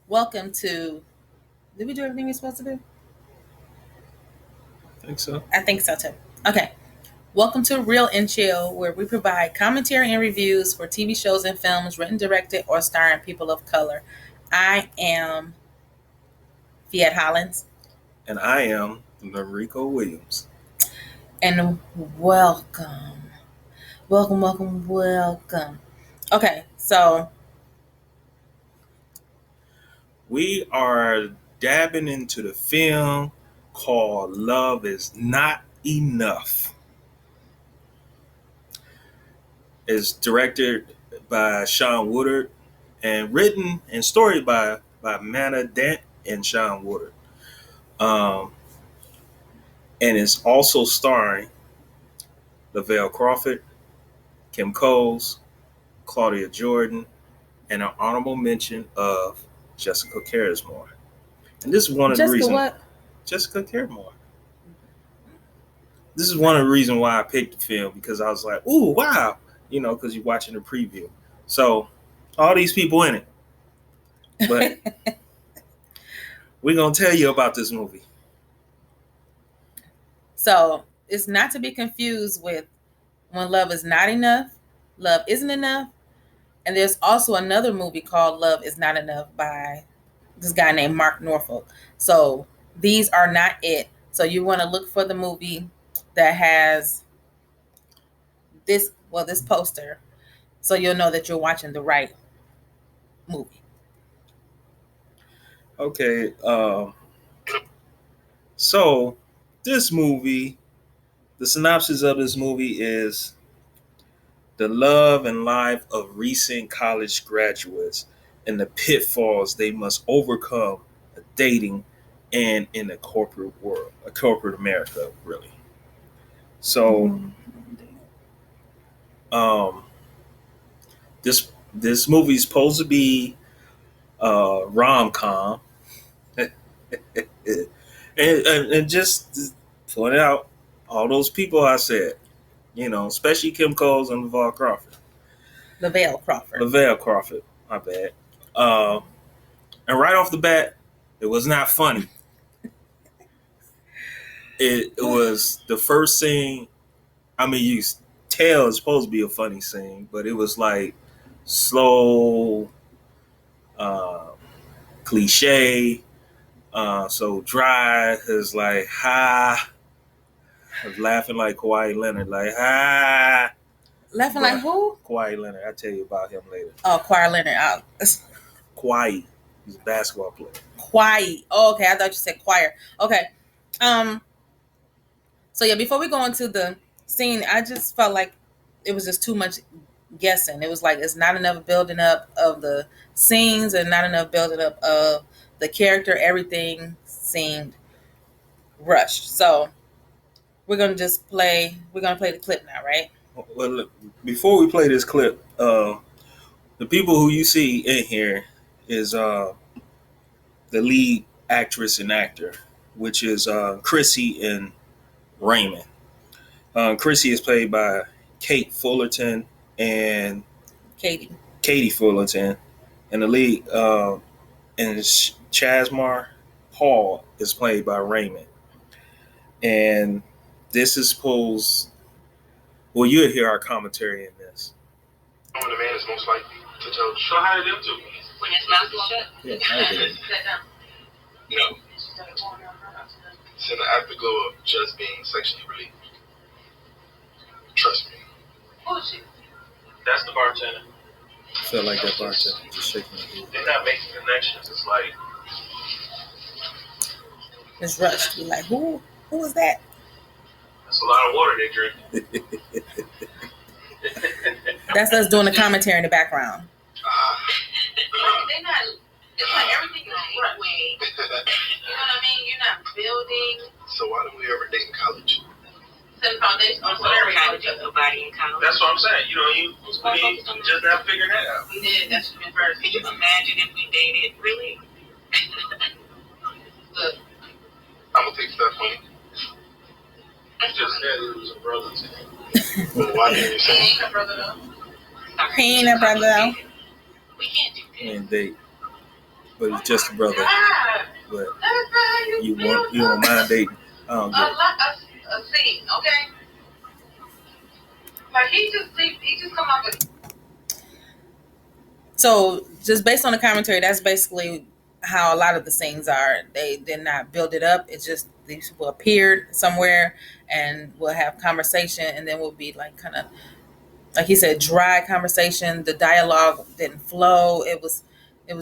Welcome to. Did we do everything we're supposed to do? I think so. I think so too. Okay. Welcome to Real and Chill, where we provide commentary and reviews for TV shows and films written, directed, or starring people of color. I am Fiat Hollins, And I am Lenricco Williams. and welcome. Okay, so We are dabbing into the film called Love Is Not Enough. It's directed by Sean Woodard and written and story by Mana Dent and Sean Woodard. Um, and it's also starring Lavelle Crawford, Kim Coles, Claudia Jordan, and an honorable mention of Jessica Caresmore. And this is one of the Jessica, reasons. what? Jessica Caresmore. This is one of the reasons why I picked the film, because I was like, "Ooh, wow!" Because you're watching the preview. So all these people in it, but we're gonna tell you about this movie. So it's not to be confused with When Love Is Not Enough, Love Isn't Enough. And there's also another movie called Love Is Not Enough by this guy named Mark Norfolk. So these are not it. So you want to look for the movie that has this poster, so you'll know that you're watching the right movie. Okay, so this movie, the synopsis of this movie is the love and life of recent college graduates and the pitfalls they must overcome dating and in the corporate world, a corporate America, really. So, um, this movie is supposed to be rom com, and just point out all those people I said, especially Kim Coles and Lavelle Crawford. Lavelle Crawford, my bad. Uh, and right off the bat, it was not funny. It was the first scene. I mean, you tell it's supposed to be a funny scene, but it was like slow, uh, cliche, so dry. It's like ha. I was laughing like Kawhi Leonard, like ha. Laughing like who? Kawhi Leonard. I'll tell you about him later. Oh, Kawhi Leonard. Kawhi, he's a basketball player. Kawhi. Oh, okay. I thought you said choir. Okay. So yeah, before we go into the scene, I just felt like it was just too much guessing. It was like it's not enough building up of the scenes and not enough building up of the character. Everything seemed rushed. So we're gonna play the clip now, right? Well, look, before we play this clip, the people who you see in here is the lead actress and actor, which is Chrissy and Raymond. Chrissy is played by Kate Fullerton and Katie Fullerton, and the lead and Chasmar Hall is played by Raymond. And this is supposed. Well, you'll hear our commentary in this. When the man is most likely to tell the truth. So how did them do? When his mouth is shut? Yeah, I did. No. It's in the afterglow of just being sexually relieved. Trust me. Bullshit. That's the bartender. I felt like that bartender just shaking my head. They're not making connections. It's like it's rushed. You're like, who was that? That's a lot of water they drink. That's us doing the commentary in the background. They're not. It's like everything is right way. You know what I mean? You're not building. So why don't we ever date in college? Set foundation on whatever college of nobody in college. That's what I'm saying. You just not figuring that out. Yeah, that's what first. Can you imagine if we dated? Really? Look. I'm gonna take stuff from you. You just said it was a brother to me. Well, why didn't you say he ain't a brother though? He ain't a brother though. We can't do that. And date. but it's just a brother. God, But that's how you feel don't mind dating. I don't get it. a scene, okay? Like he just come up with. So just based on the commentary, that's basically how a lot of the scenes are. They did not build it up. It's just these people appeared somewhere and we'll have conversation, and then we'll be like kind of, like he said, dry conversation. The dialogue didn't flow. It was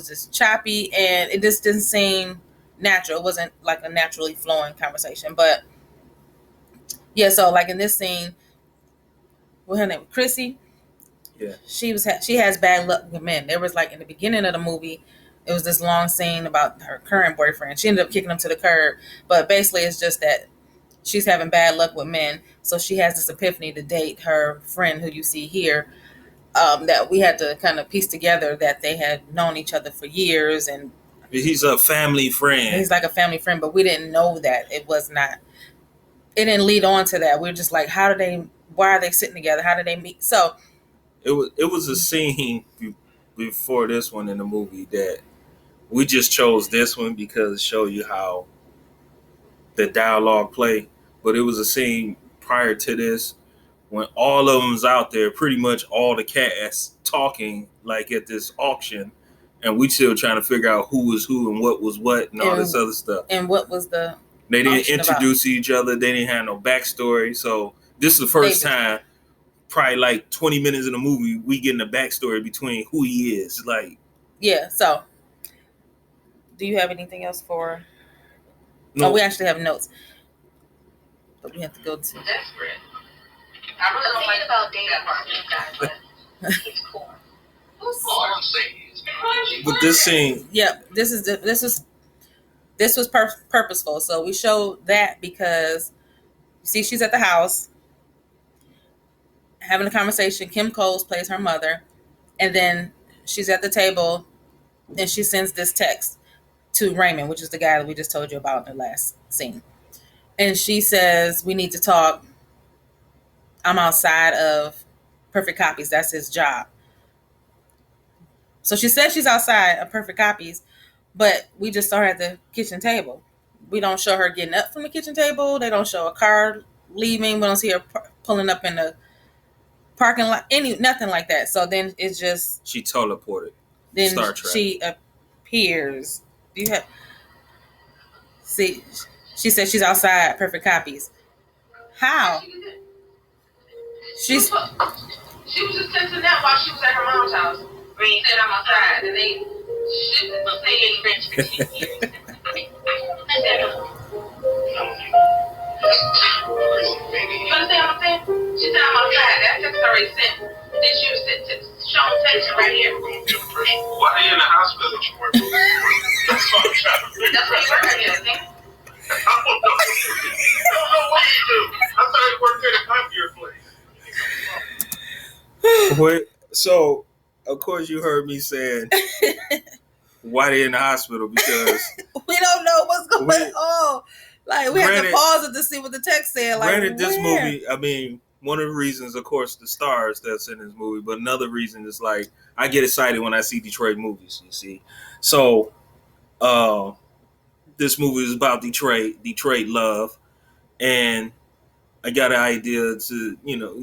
just choppy, and it just didn't seem natural. It wasn't like a naturally flowing conversation. But yeah, so like in this scene, what her name, Chrissy. Yeah. She has bad luck with men. There was like in the beginning of the movie, it was this long scene about her current boyfriend. She ended up kicking him to the curb, but basically it's just that she's having bad luck with men. So she has this epiphany to date her friend who you see here. That we had to kind of piece together that they had known each other for years, and He's a family friend. he's like a family friend, but we didn't know that it was not. It didn't lead on to that. We were just like, why are they sitting together? How did they meet? So It was a scene before this one in the movie that we just chose this one because it showed you how the dialogue play. But it was a scene prior to this when all of them's out there, pretty much all the cast talking like at this auction, and we still trying to figure out who was who and what was what and all this other stuff. And what was the They didn't auction introduce each other. They didn't have no backstory. So this is the first time, probably like 20 minutes in the movie, we getting a backstory between who he is. Like, yeah. So, do you have anything else for? no, Oh, we actually have notes, but we have to go to. Desperate. I really don't like about dating part with guys, but it's cool. All I'm saying is, but this scene, Yep, this was purposeful. So we showed that because you see, she's at the house having a conversation. Kim Coles plays her mother, and then she's at the table, and she sends this text to Raymond, which is the guy that we just told you about in the last scene. And she says, "We need to talk. I'm outside of Perfect Copies. That's his job." So she says she's outside of Perfect Copies, but we just saw her at the kitchen table. We don't show her getting up from the kitchen table. They don't show a car leaving. We don't see her pulling up in the parking lot. Nothing like that. So then it's just she teleported. then Star Trek. she appears. Do you have? See, she said she's outside Perfect Copies. How? She was just texting that while she was at her mom's house. When he said I'm outside, and they shit was saying French for 10 years. I said, you understand what I'm saying? She said I'm outside. That text already sent. Then she was showing text right here. why are you in the hospital? That's what I'm trying to figure That's what you work at, I think. I don't know. I don't know what you do. I thought you worked at a copier place. Wait, so of course you heard me saying why they in the hospital, because We don't know what's going on. Like, we have to pause it to see what the text said. Like, granted, this movie, I mean, one of the reasons, of course, the stars that's in this movie, but another reason is like I get excited when I see Detroit movies. You see, so this movie is about Detroit love, and I got an idea to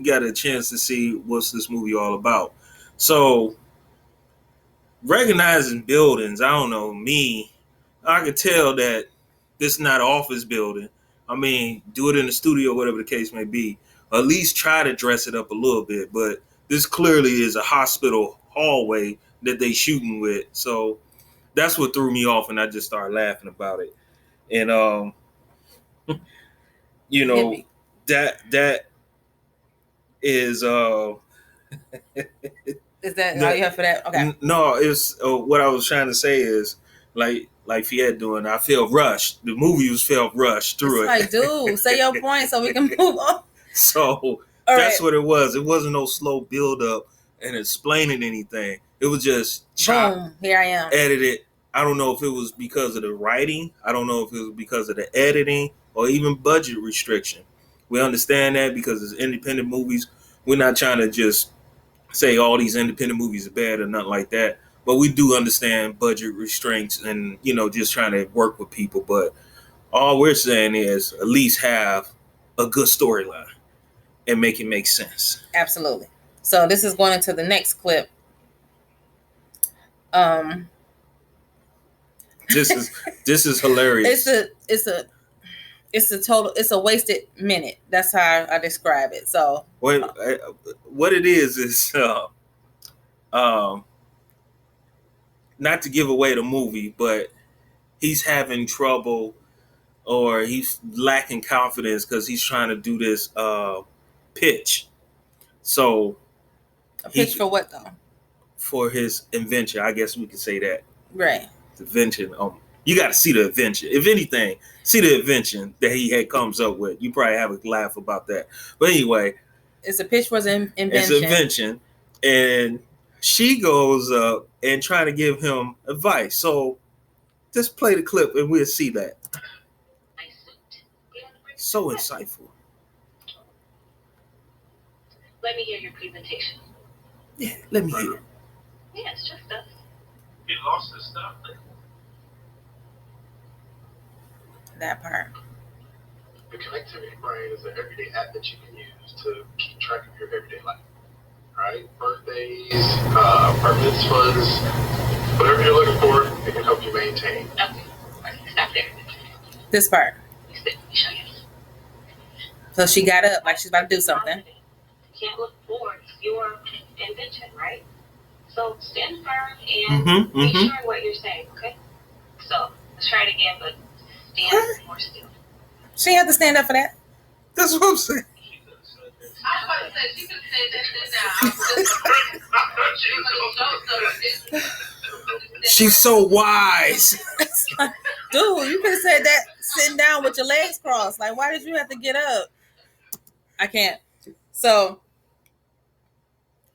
got a chance to see what's this movie all about. So recognizing buildings, I don't know, I could tell that this is not an office building. I mean, do it in the studio, whatever the case may be. At least try to dress it up a little bit. But this clearly is a hospital hallway that they shooting with. So that's what threw me off, and I just started laughing about it. And that is Is that all you have for that? Okay. No, it's what I was trying to say is like Phette doing. I feel rushed. The movie felt rushed through It's it. like, dude, say your point so we can move on. So that's what it was. It wasn't no slow build up and explaining anything. It was just Boom, here I am. edited. I don't know if it was because of the writing. I don't know if it was because of the editing or even budget restriction. We understand that because it's independent movies. We're not trying to just say all these independent movies are bad or nothing like that. But we do understand budget restraints and, just trying to work with people. But all we're saying is at least have a good storyline and make it make sense. Absolutely. So this is going into the next clip. This is hilarious. It's a wasted minute. That's how I describe it. So what it is not to give away the movie, but he's having trouble or he's lacking confidence because he's trying to do this pitch. So a pitch for what though? For his invention, I guess we could say that. Right. Invention. You got to see the invention. If anything, see the invention that he comes up with. You probably have a laugh about that. But anyway, it's a pitch for his invention. It's an invention, and she goes up and trying to give him advice. So just play the clip and we'll see that. So insightful. Let me hear your presentation. Yeah, let me hear it. Yeah, it's just us. He lost his stuff. That part. The connectivity brain is an everyday app that you can use to keep track of your everyday life. Right? Birthdays, permits, funds, whatever you're looking for, it can help you maintain. Okay. Stop there. This part. Let me show you. So she got up like she's about to do something. You can't look towards your invention, right? So stand firm and be sure what you're saying, okay? So let's try it again, but stand more still. She had to stand up for that. That's what I'm saying. I was about to say, she could have said that now. She's so wise. Dude, you could have said that sitting down with your legs crossed. Like, why did you have to get up? I can't. So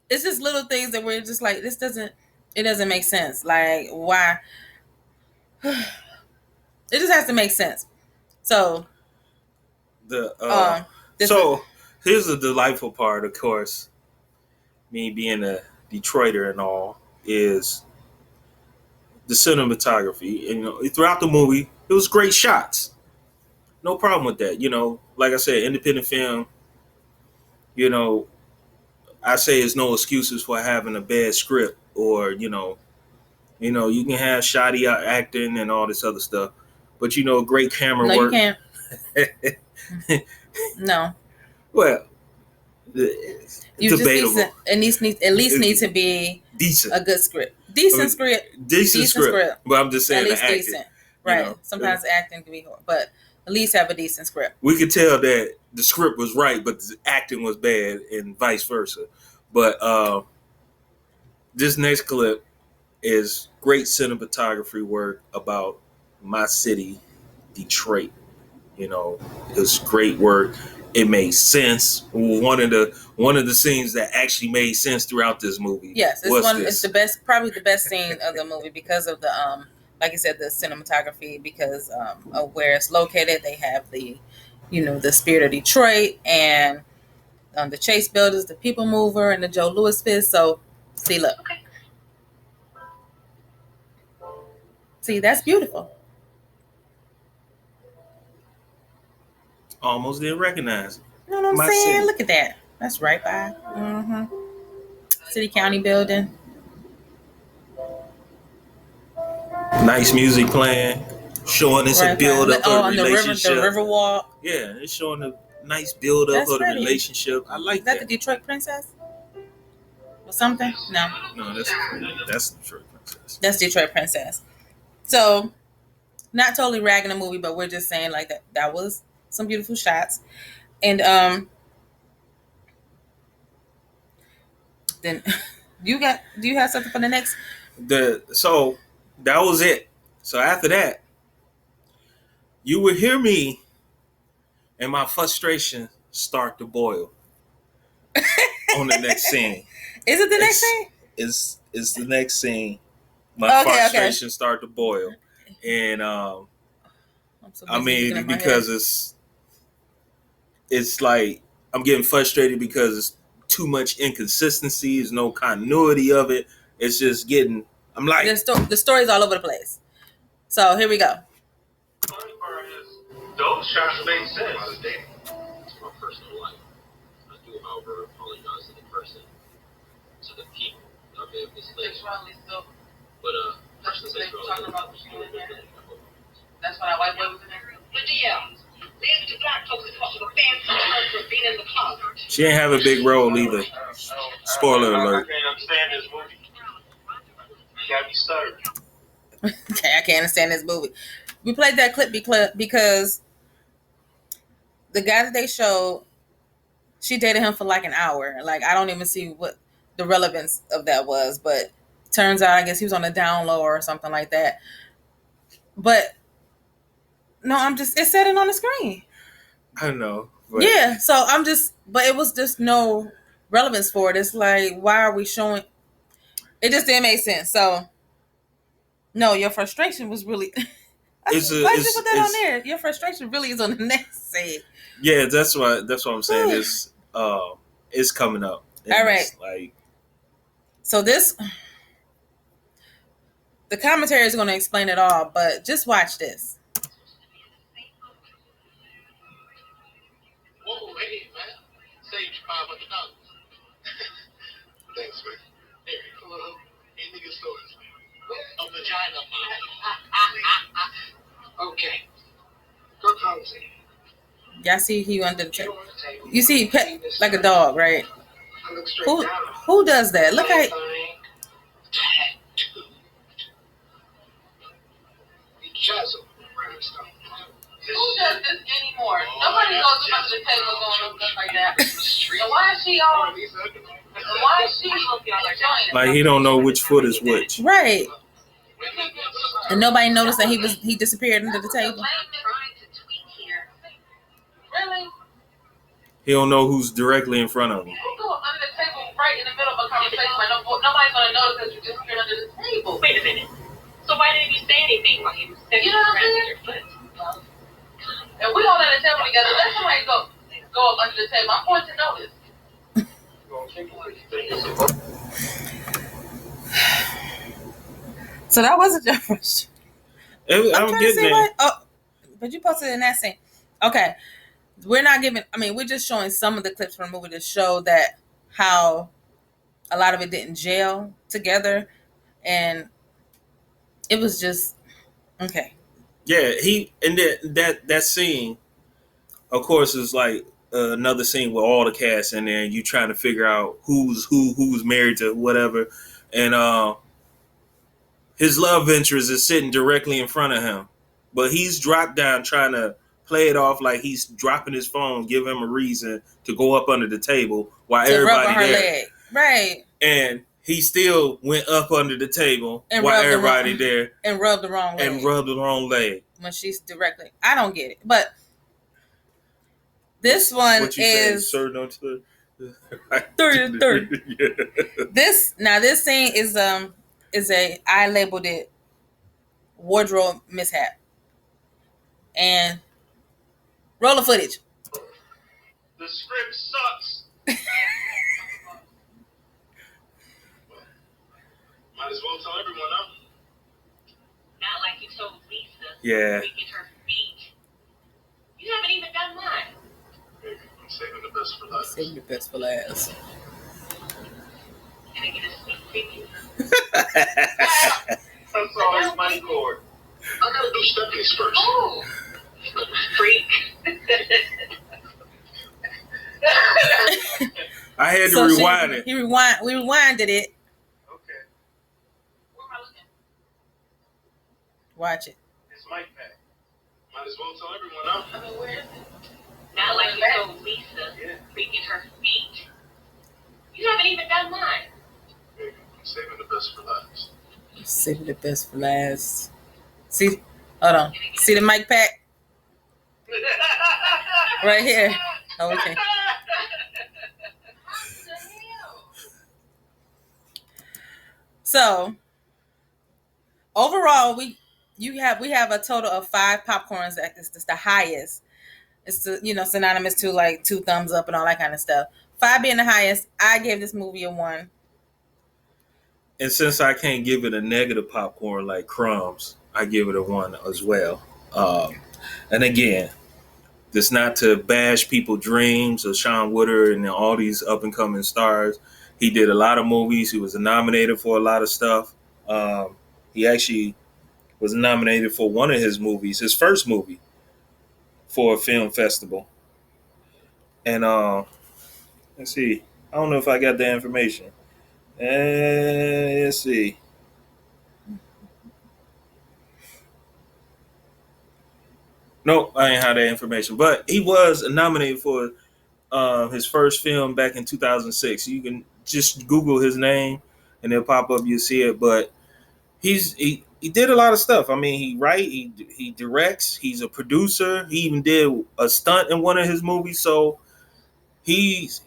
it's just little things that we're just like, it doesn't make sense. Like, why? It just has to make sense. So here's the delightful part, of course, me being a Detroiter and all, is the cinematography. And throughout the movie, it was great shots. No problem with that. Like I said, independent film, I say it's no excuses for having a bad script or, you can have shoddy acting and all this other stuff. But, great camera work. No, you can't. No. Well, it's debatable. It at least needs to be decent. A good script. Decent script. But I'm just saying at least the acting. Decent. Right. Sometimes the acting can be hard, but at least have a decent script. We could tell that the script was right, but the acting was bad and vice versa. But this next clip is great cinematography work about my city, Detroit. It's great work. It made sense. One of the scenes that actually made sense throughout this movie. Yes, it's the best, probably the best scene of the movie because of the like I said, the cinematography, because of where it's located. They have the spirit of Detroit and the Chase Builders, the People Mover, and the Joe Louis Fist. So, see, look. Okay. See, that's beautiful. Almost didn't recognize it. You know what I'm saying? City. Look at that. That's right by. City County building. Nice music playing, showing it's a build up of the relationship. The river walk. Yeah, it's showing a nice build up of the relationship. I like that. Is that the Detroit Princess? Or something? No, that's Detroit Princess. That's Detroit Princess. So, not totally ragging the movie, but we're just saying like that was some beautiful shots. And then do you have something for the next? So that was it. So after that, you will hear me and my frustration start to boil on the next scene. Is it the next scene? It's the next scene. My frustration start to boil. And because it's like I'm getting frustrated because it's too much inconsistency. There's no continuity of it. It's just getting I'm like, the story's all over the place. So here we go. Funny part is, those shots make sense. I was dating. It's my personal life. I do, however, apologize to the person, to the people. I may have misled you. But, talking about the shooting there. That's when I white boy was in there. But yeah, the black folks is supposed to fancy for being in the closet. she ain't have a big role either. Spoiler alert. I can't understand this movie. You got me stuttered. Okay, I can't understand this movie. We played that clip because the guy that they showed, she dated him for like an hour. Like, I don't even see what the relevance of that was, but turns out I guess he was on the down low or something like that. But no, it said it on the screen. I know. But Yeah, so but it was just no relevance for it. It's like, why are we showing? It just didn't make sense. So, no, your frustration was really. Why did you put that on there? Your frustration really is on the next scene. Yeah, that's what I'm saying. It's coming up. All right. Like, so the commentary is going to explain it all, but just watch this. Whoa, hey, man. Saved you $500. Thanks, man. There you go. Hey, nigga stories. A vagina model. Okay. Go conversation. Y'all see he under the table? You see he pet like a dog, right? I look straight down. Who does that? Look at Who does this anymore? Nobody goes under the table going stuff like that. So why is she on? Why is she enjoying? Like, he don't know which foot is which. Right. And nobody noticed that he disappeared under the table. Really? He don't know who's directly in front of him. You go under the table right in the middle of a conversation where nobody's going to notice that you disappeared under the table. Wait a minute. So why didn't you say anything while he was sitting around your foot? And we all at the table together. Let somebody go up under the table. I'm going to notice. So that wasn't your first. I'm getting it. But you posted it in that scene. Okay. We're just showing some of the clips from the movie to show that how a lot of it didn't gel together. And it was just, okay. Yeah, that scene, of course, is like another scene with all the cast in there, and you trying to figure out who's married to whatever, and his love interest is sitting directly in front of him, but he's dropped down trying to play it off like he's dropping his phone, give him a reason to go up under the table while everybody there. Leg. Right. And he still went up under the table and while everybody there. And rubbed the wrong leg. When she's directly. I don't get it. But this one what you is... Say, sir, no to the... Third. Yeah. This scene is I labeled it wardrobe mishap. And roll the footage. The script sucks. Might as well tell everyone now. Not like you told Lisa. Yeah. Freaking her feet. You haven't even done mine. Maybe I'm saving the best for last. Saving the best for last. Can I get a sneak preview? That's always my cord. I gotta do Stephanie's first. Oh, freak. I had to rewind it. We rewinded it. Okay. Where am I looking? Watch it. It's Mike Pack. Might as well tell everyone now. I mean, where is it? Not like you told Lisa. Yeah. Freaking her feet. You haven't even done mine. Maybe I'm saving the best for last. Saving the best for last. See, hold on. See the mic pack? Right here. Oh, okay. So, overall, we have a total of 5 popcorns. That's the highest. It's synonymous to like 2 thumbs up and all that kind of stuff. 5 being the highest. I gave this movie a 1. And since I can't give it a negative popcorn like Crumbs, I give it a 1 as well. And again, this not to bash people's dreams of Sean Woodard and all these up and coming stars. He did a lot of movies. He was nominated for a lot of stuff. He actually was nominated for one of his movies, his first movie, for a film festival. And let's see. I don't know if I got the information. Let's see. Nope, I ain't had that information. But he was nominated for his first film back in 2006. You can just Google his name and it'll pop up. You'll see it. But he did a lot of stuff. I mean, he directs. He's a producer. He even did a stunt in one of his movies. So he's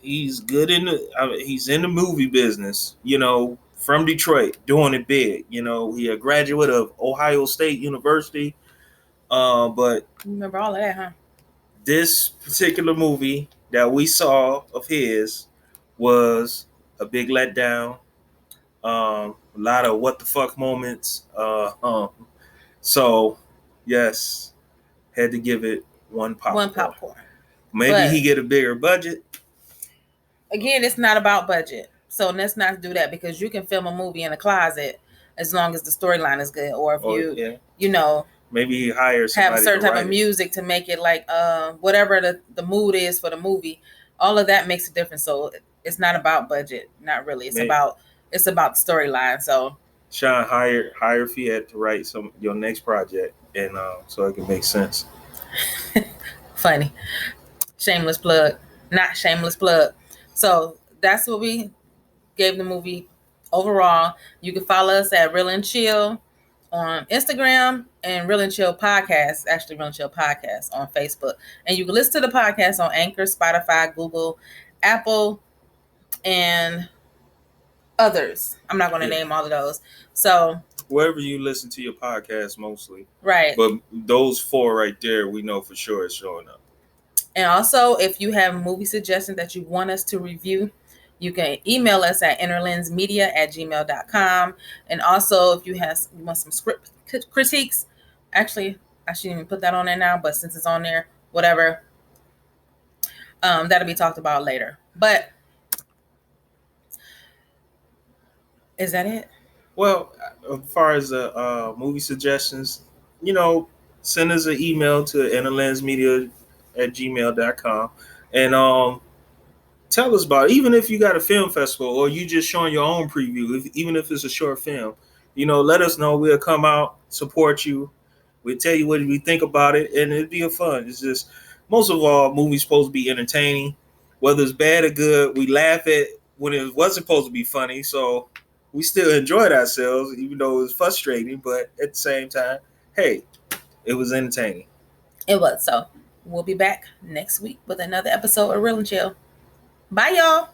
good he's in the movie business. You know, from Detroit, doing it big. You know, he a graduate of Ohio State University. But You remember all of that, huh? this particular movie that we saw of his was a big letdown. A lot of what the fuck moments. So, yes, had to give it 1 popcorn. 1 popcorn. Maybe But he get a bigger budget. again, it's not about budget. So let's not do that, because you can film a movie in a closet as long as the storyline is good. Or if you know, maybe he hires have a somebody certain to type write of it. music to make it like whatever the mood is for the movie. All of that makes a difference. So it's not about budget. Not really. It's about the storyline. So Sean, hire Phette to write your next project, and so it can make sense. funny. Shameless plug. Not shameless plug. So that's what we gave the movie overall. You can follow us at Real and Chill on Instagram and Real and Chill Podcast, actually Real and Chill Podcast on Facebook. And you can listen to the podcast on Anchor, Spotify, Google, Apple, and others. I'm not going to name all of those. So wherever you listen to your podcast mostly. Right. But those 4 right there, we know for sure it's showing up. And also, if you have movie suggestions that you want us to review, you can email us at innerlandsmedia@gmail.com. And also, if you want some script critiques, actually, I shouldn't even put that on there now, but since it's on there, whatever, that'll be talked about later. But is that it? Well, as far as the movie suggestions, you know, send us an email to innerlandsmedia@gmail.com and tell us about it. Even if you got a film festival or you just showing your own preview, even if it's a short film, you know, let us know. We'll come out, support you. We'll tell you what we think about it, and it'd be a fun. It's just, most of all, movies supposed to be entertaining. Whether it's bad or good, we laugh at when it wasn't supposed to be funny. So we still enjoyed ourselves, even though it was frustrating. But at the same time, hey, it was entertaining. It was. So we'll be back next week with another episode of Real and Chill. Bye, y'all.